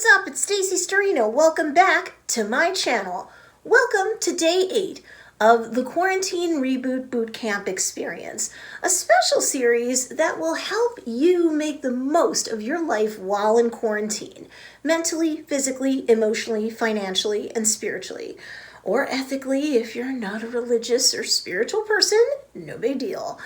what's up? It's Stacy Storino. Welcome back to my channel. Welcome to day 8 of the Quarantine Reboot Bootcamp Experience, a special series that will help you make the most of your life while in quarantine, mentally, physically, emotionally, financially, and spiritually. Or ethically, if you're not a religious or spiritual person, no big deal.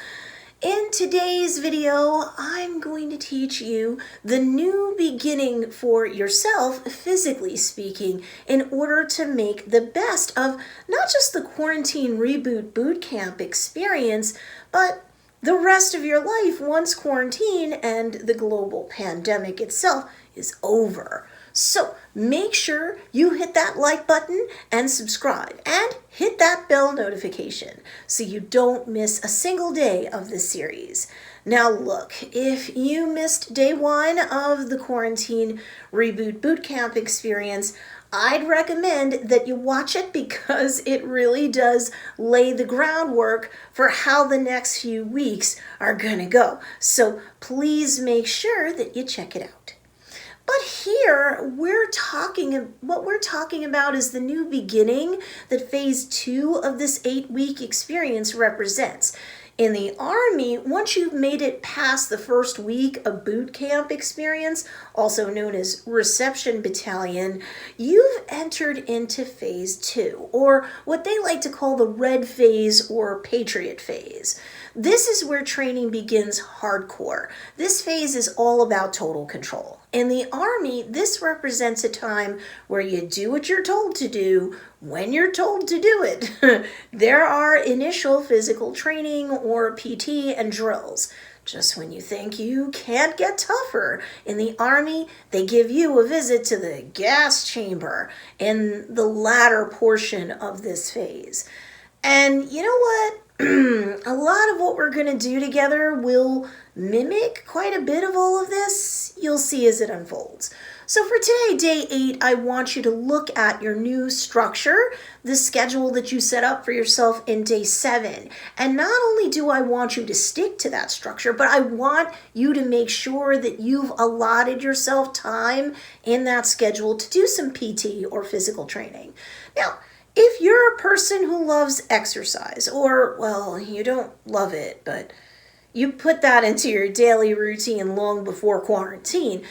In today's video, I'm going to teach you the new beginning for yourself, physically speaking, in order to make the best of not just the Quarantine Reboot Bootcamp experience, but the rest of your life once quarantine and the global pandemic itself is over. So make sure you hit that like button and subscribe and hit that bell notification so you don't miss a single day of this series. Now look, if you missed day 1 of the Quarantine Reboot Bootcamp experience, I'd recommend that you watch it because it really does lay the groundwork for how the next few weeks are gonna go. So please make sure that you check it out. But here, what we're talking about is the new beginning that phase 2 of this 8-week experience represents. In the Army, once you've made it past the first week of boot camp experience, also known as Reception Battalion, you've entered into phase 2, or what they like to call the Red Phase or Patriot Phase. This is where training begins hardcore. This phase is all about total control. In the Army, this represents a time where you do what you're told to do when you're told to do it. There are initial physical training or PT and drills. Just when you think you can't get tougher, in the Army, they give you a visit to the gas chamber in the latter portion of this phase. And you know what? A lot of what we're going to do together will mimic quite a bit of all of this. You'll see as it unfolds. So for today, day 8, I want you to look at your new structure, the schedule that you set up for yourself in day 7. And not only do I want you to stick to that structure, but I want you to make sure that you've allotted yourself time in that schedule to do some PT or physical training. Now, if you're a person who loves exercise, or, well, you don't love it, but you put that into your daily routine long before quarantine,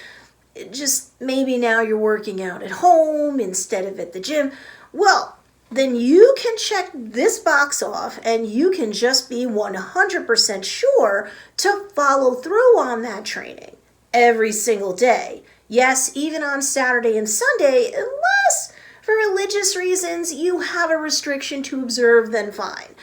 just maybe now you're working out at home instead of at the gym, well, then you can check this box off and you can just be 100% sure to follow through on that training every single day. Yes, even on Saturday and Sunday, unless for religious reasons you have a restriction to observe, then fine.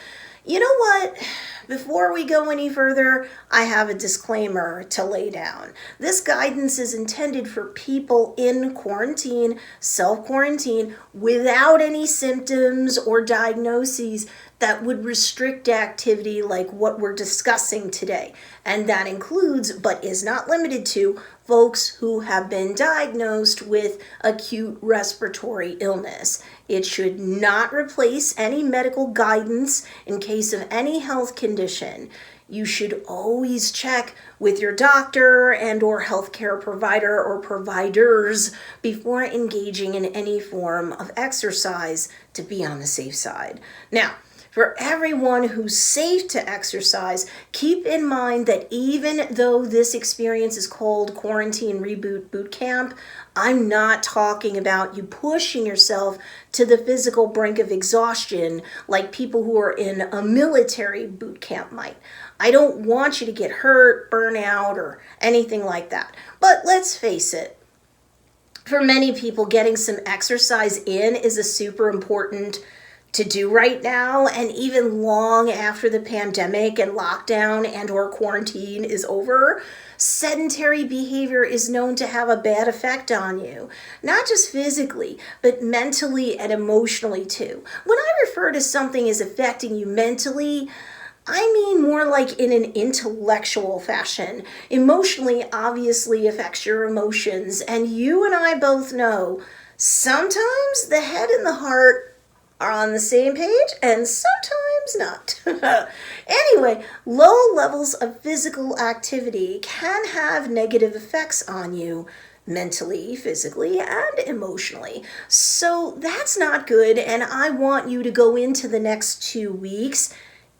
You know what? Before we go any further, I have a disclaimer to lay down. This guidance is intended for people in quarantine, self-quarantine, without any symptoms or diagnoses that would restrict activity like what we're discussing today. And that includes, but is not limited to, folks who have been diagnosed with acute respiratory illness. It should not replace any medical guidance in case of any health condition. You should always check with your doctor and or healthcare provider or providers before engaging in any form of exercise to be on the safe side. Now, for everyone who's safe to exercise, keep in mind that even though this experience is called Quarantine Reboot Bootcamp, I'm not talking about you pushing yourself to the physical brink of exhaustion like people who are in a military boot camp might. I don't want you to get hurt, burn out, or anything like that. But let's face it, for many people, getting some exercise in is a super important to do right now, and even long after the pandemic and lockdown and or quarantine is over, sedentary behavior is known to have a bad effect on you, not just physically, but mentally and emotionally too. When I refer to something as affecting you mentally, I mean more like in an intellectual fashion. Emotionally obviously affects your emotions, and you and I both know sometimes the head and the heart are on the same page and sometimes not. Anyway, low levels of physical activity can have negative effects on you mentally, physically, and emotionally. So that's not good, and I want you to go into the next 2 weeks,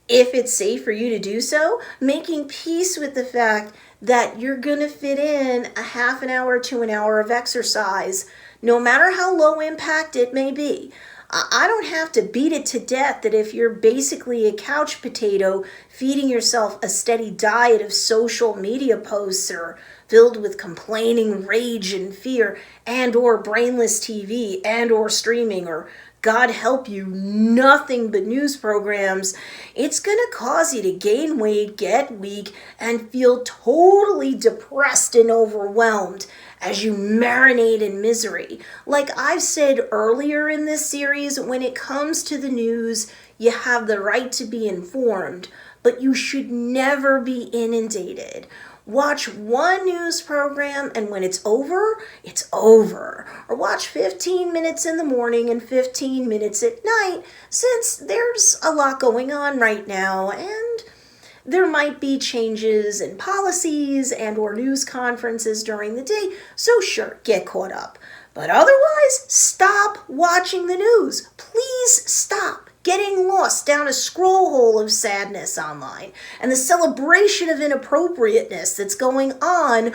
if it's safe for you to do so, making peace with the fact that you're going to fit in a half an hour to an hour of exercise, no matter how low impact it may be. I don't have to beat it to death that if you're basically a couch potato feeding yourself a steady diet of social media posts or filled with complaining rage and fear and or brainless TV and or streaming or God help you, nothing but news programs, it's going to cause you to gain weight, get weak, and feel totally depressed and overwhelmed as you marinate in misery. Like I've said earlier in this series, when it comes to the news, you have the right to be informed, but you should never be inundated. Watch one news program and when it's over, it's over. Or watch 15 minutes in the morning and 15 minutes at night, since there's a lot going on right now and there might be changes in policies and or news conferences during the day, so sure, get caught up. But otherwise, stop watching the news. Please stop getting lost down a scroll hole of sadness online and the celebration of inappropriateness that's going on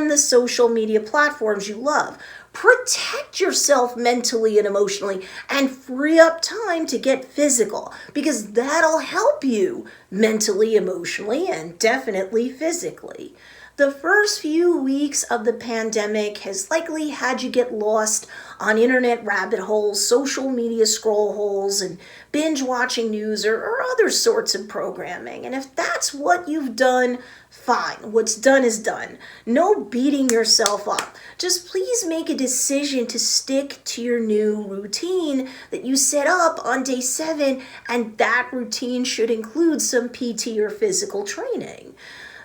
the social media platforms you love. Protect yourself mentally and emotionally and free up time to get physical, because that'll help you mentally, emotionally, and definitely physically. The first few weeks of the pandemic has likely had you get lost on internet rabbit holes, social media scroll holes, and binge watching news or other sorts of programming. And if that's what you've done, fine. What's done is done. No beating yourself up. Just please make a decision to stick to your new routine that you set up on day 7, and that routine should include some PT or physical training.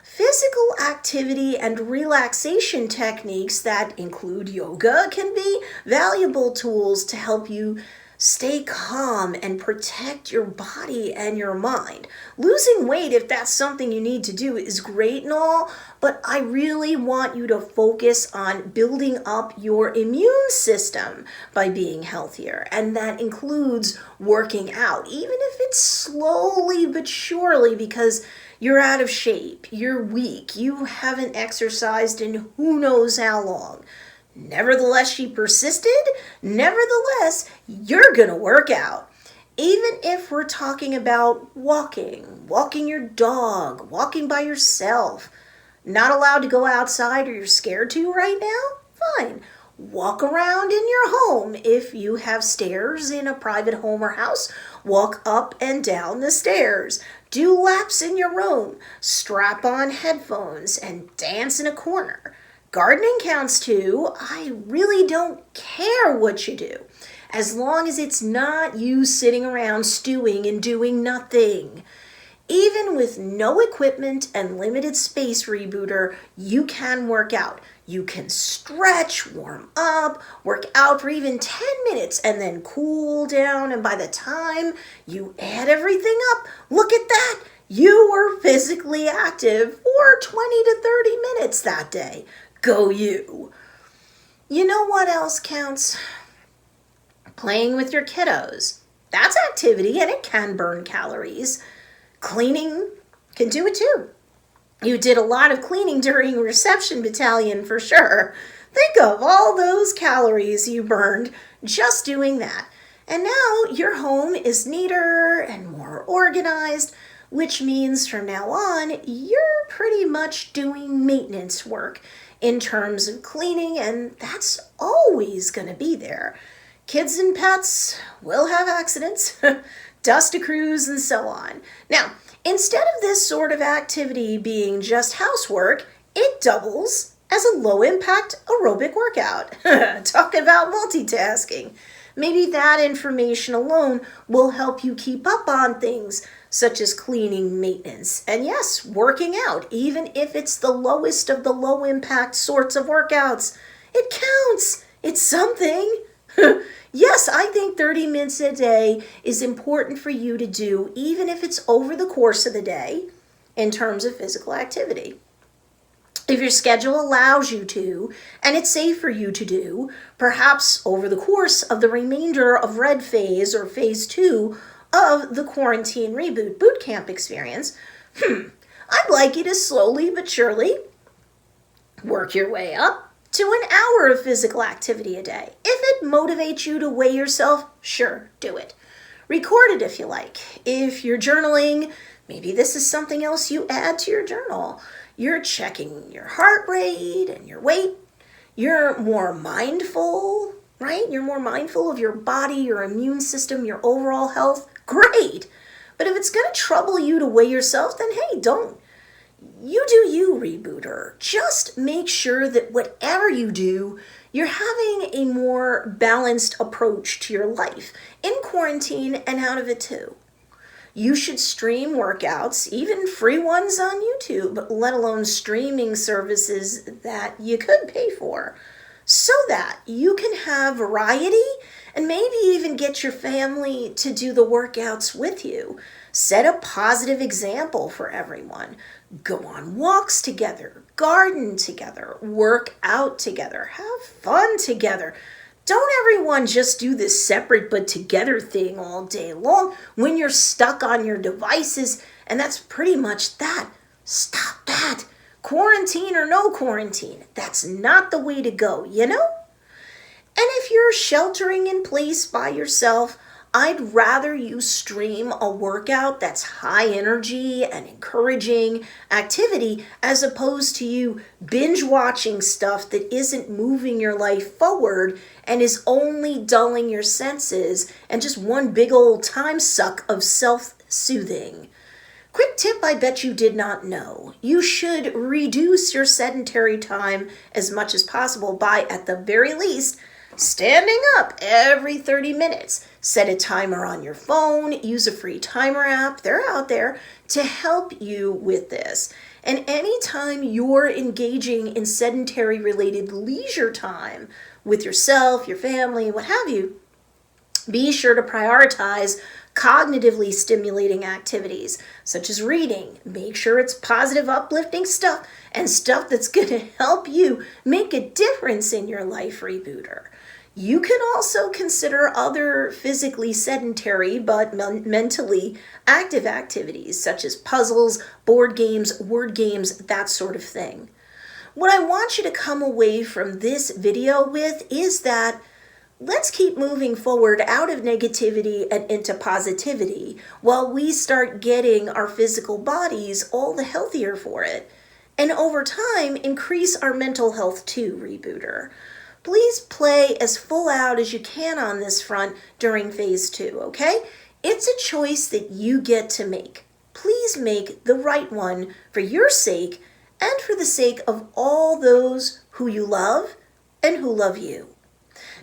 Physical activity and relaxation techniques that include yoga can be valuable tools to help you stay calm and protect your body and your mind. Losing weight, if that's something you need to do, is great and all, but I really want you to focus on building up your immune system by being healthier, and that includes working out, even if it's slowly but surely, because you're out of shape, you're weak, you haven't exercised in who knows how long. Nevertheless, she persisted. Nevertheless, you're going to work out. Even if we're talking about walking your dog, walking by yourself, not allowed to go outside or you're scared to right now, fine. Walk around in your home. If you have stairs in a private home or house, walk up and down the stairs. Do laps in your room. Strap on headphones and dance in a corner. Gardening counts too. I really don't care what you do, as long as it's not you sitting around stewing and doing nothing. Even with no equipment and limited space, Rebooter, you can work out. You can stretch, warm up, work out for even 10 minutes, and then cool down. And by the time you add everything up, look at that. You were physically active for 20 to 30 minutes that day. Go you. You know what else counts? Playing with your kiddos. That's activity and it can burn calories. Cleaning can do it too. You did a lot of cleaning during reception battalion for sure. Think of all those calories you burned just doing that. And now your home is neater and more organized, which means from now on, you're pretty much doing maintenance work in terms of cleaning, and that's always going to be there. Kids and pets will have accidents, dust accrues, and so on. Now, instead of this sort of activity being just housework, it doubles as a low-impact aerobic workout. Talk about multitasking. Maybe that information alone will help you keep up on things such as cleaning, maintenance, and yes, working out, even if it's the lowest of the low-impact sorts of workouts. It counts. It's something. Yes, I think 30 minutes a day is important for you to do, even if it's over the course of the day, in terms of physical activity. If your schedule allows you to, and it's safe for you to do, perhaps over the course of the remainder of Red Phase or Phase 2 of the Quarantine Reboot Bootcamp experience, I'd like you to slowly but surely work your way up to an hour of physical activity a day. If it motivates you to weigh yourself, sure, do it. Record it if you like. If you're journaling, maybe this is something else you add to your journal. You're checking your heart rate and your weight. You're more mindful, right? You're more mindful of your body, your immune system, your overall health. Great. But if it's going to trouble you to weigh yourself, then hey, don't. You do you, rebooter. Just make sure that whatever you do, you're having a more balanced approach to your life in quarantine and out of it too. You should stream workouts, even free ones on YouTube, let alone streaming services that you could pay for, so that you can have variety and maybe even get your family to do the workouts with you. Set a positive example for everyone. Go on walks together, garden together, work out together, have fun together. Don't everyone just do this separate but together thing all day long when you're stuck on your devices, and that's pretty much that. Stop that. Quarantine or no quarantine, that's not the way to go, you know? And if you're sheltering in place by yourself, I'd rather you stream a workout that's high energy and encouraging activity as opposed to you binge watching stuff that isn't moving your life forward and is only dulling your senses and just one big old time suck of self-soothing. Quick tip I bet you did not know. You should reduce your sedentary time as much as possible by, at the very least, standing up every 30 minutes. Set a timer on your phone, use a free timer app, they're out there to help you with this. And anytime you're engaging in sedentary related leisure time with yourself, your family, what have you, be sure to prioritize cognitively stimulating activities such as reading. Make sure it's positive, uplifting stuff and stuff that's going to help you make a difference in your life, rebooter. You can also consider other physically sedentary but mentally active activities such as puzzles, board games, word games, that sort of thing. What I want you to come away from this video with is that let's keep moving forward out of negativity and into positivity while we start getting our physical bodies all the healthier for it. And over time, increase our mental health too, rebooter. Please play as full out as you can on this front during phase 2, okay? It's a choice that you get to make. Please make the right one for your sake and for the sake of all those who you love and who love you.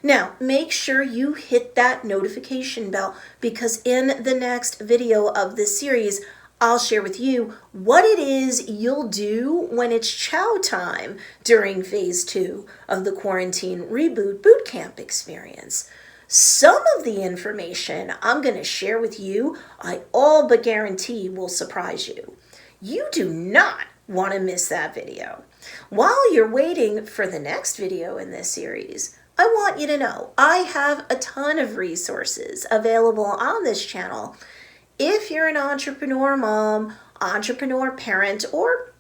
Now, make sure you hit that notification bell because in the next video of this series, I'll share with you what it is you'll do when it's chow time during phase 2 of the Quarantine Reboot Bootcamp experience. Some of the information I'm going to share with you, I all but guarantee will surprise you. You do not want to miss that video. While you're waiting for the next video in this series, I want you to know I have a ton of resources available on this channel. If you're an entrepreneur mom, entrepreneur parent, or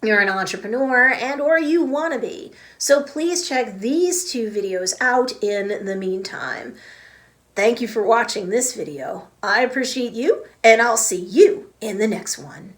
you're an entrepreneur and or you want to be. So please check these 2 videos out in the meantime. Thank you for watching this video. I appreciate you, and I'll see you in the next one.